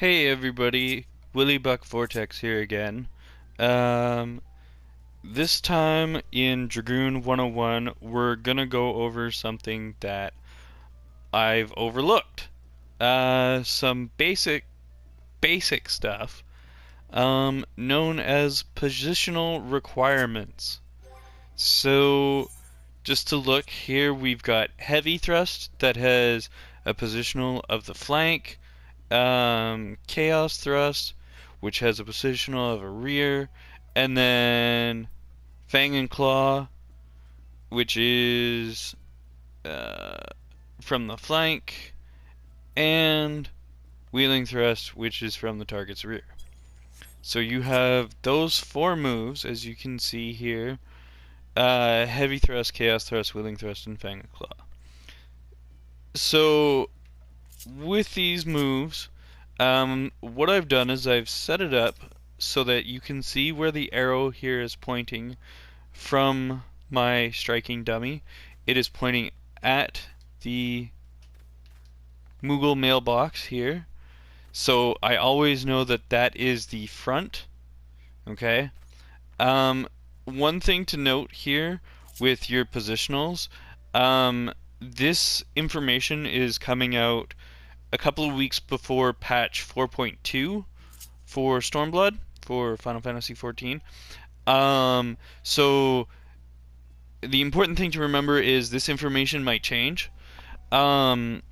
Hey everybody, Willy Buck Vortex here again. Um, this time in Dragoon 101, we're gonna go over something that I've overlooked. Some basic stuff, known as positional requirements. So, just to look here, we've got heavy thrust that has a positional of the flank, chaos thrust, which has a positional of a rear, and then fang and claw, which is uh, from the flank, and wheeling thrust, which is from the target's rear. So you have those four moves, as you can see here: heavy thrust, chaos thrust, wheeling thrust, and fang and claw. So with these moves, what I've done is I've set it up so that you can see where the arrow here is pointing from my striking dummy. It is pointing at the Moogle mailbox here. So I always know that that is the front. Okay. One thing to note here with your positionals, this information is coming out a couple of weeks before patch 4.2 for Stormblood for Final Fantasy XIV. So the important thing to remember is this information might change. Um,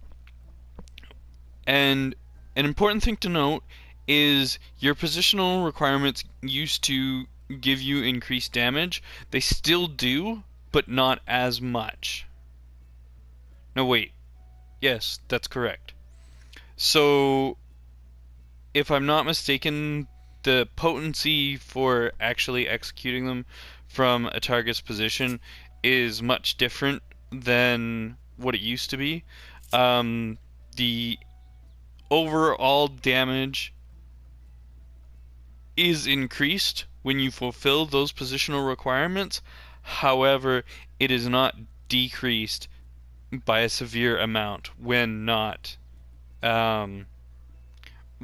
and an important thing to note is your positional requirements used to give you increased damage. They still do, but not as much. No, wait. Yes, that's correct. So if I'm not mistaken, the potency for actually executing them from a target's position is much different than what it used to be. The overall damage is increased when you fulfill those positional requirements. However, it is not decreased by a severe amount um,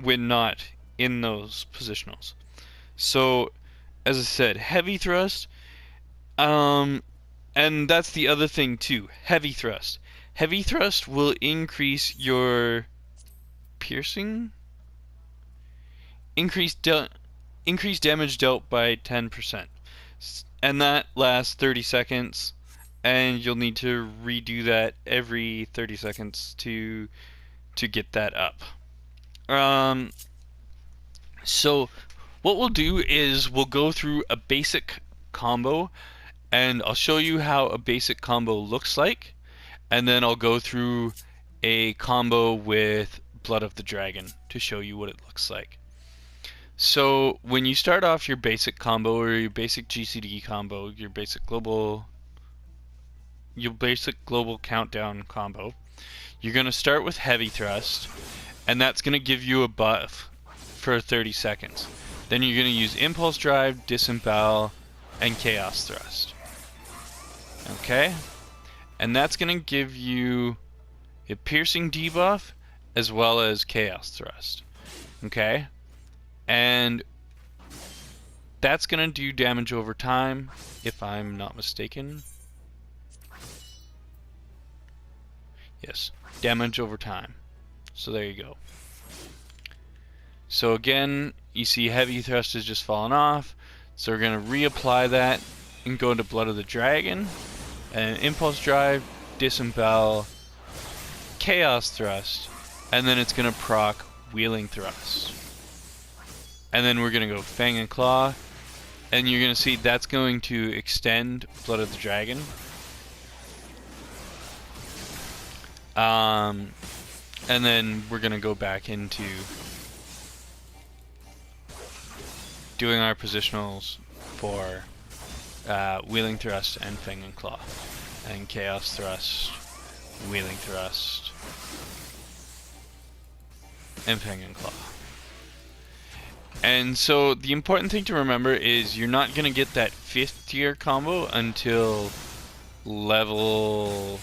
when not in those positionals. So, as I said, heavy thrust, and that's the other thing too. Heavy thrust. Heavy thrust will increase your piercing, increase damage dealt by 10%, and that lasts 30 seconds. And you'll need to redo that every 30 seconds to get that up. So what we'll do is we'll go through a basic combo, and I'll show you how a basic combo looks like, and then I'll go through a combo with Blood of the Dragon to show you what it looks like. So when you start off your basic combo or your basic GCD combo, your basic global countdown combo, you're going to start with heavy thrust, and that's going to give you a buff for 30 seconds. Then you're going to use impulse drive, disembowel, and chaos thrust. Okay? And that's going to give you a piercing debuff as well as chaos thrust. Okay? And that's going to do damage over time, if I'm not mistaken. Yes, damage over time. So there you go. So again, you see heavy thrust has just fallen off. So we're going to reapply that and go into Blood of the Dragon. And impulse drive, disembowel, chaos thrust, and then it's going to proc wheeling thrust. And then we're going to go fang and claw, and you're going to see that's going to extend Blood of the Dragon. And then we're going to go back into doing our positionals for wheeling thrust and fang and claw, and chaos thrust, wheeling thrust, and fang and claw. And so the important thing to remember is you're not going to get that 5th tier combo until level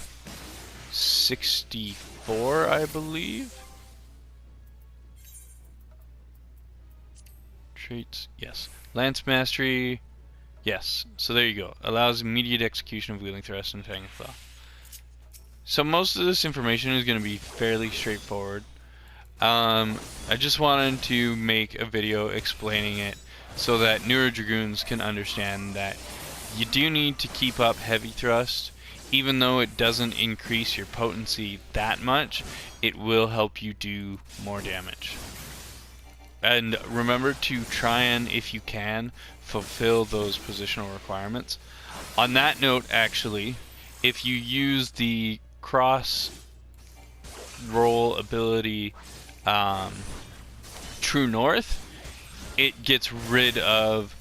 64, I believe. traits, yes. Lance mastery, yes. So there you go. Allows immediate execution of wheeling thrust and fang claw. So most of this information is going to be fairly straightforward. I just wanted to make a video explaining it so that newer dragoons can understand that you do need to keep up heavy thrust. Even though it doesn't increase your potency that much, it will help you do more damage. And remember to try and, if you can, fulfill those positional requirements. On that note, actually, if you use the cross roll ability True North, it gets rid of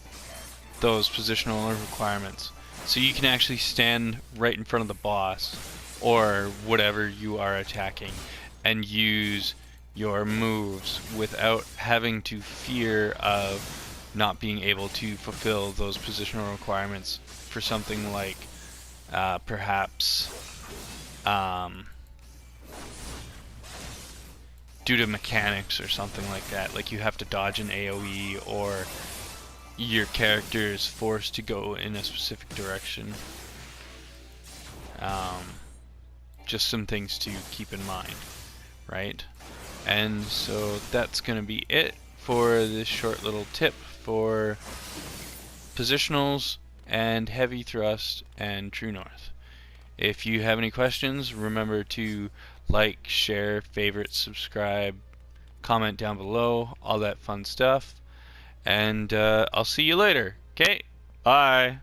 those positional requirements. So you can actually stand right in front of the boss or whatever you are attacking and use your moves without having to fear of not being able to fulfill those positional requirements for something like perhaps due to mechanics or something like that. Like you have to dodge an AoE, or your character is forced to go in a specific direction. Just some things to keep in mind, right? And so that's going to be it for this short little tip for positionals and heavy thrust and True North. If you have any questions, remember to like, share, favorite, subscribe, comment down below, all that fun stuff. And I'll see you later. Okay, bye.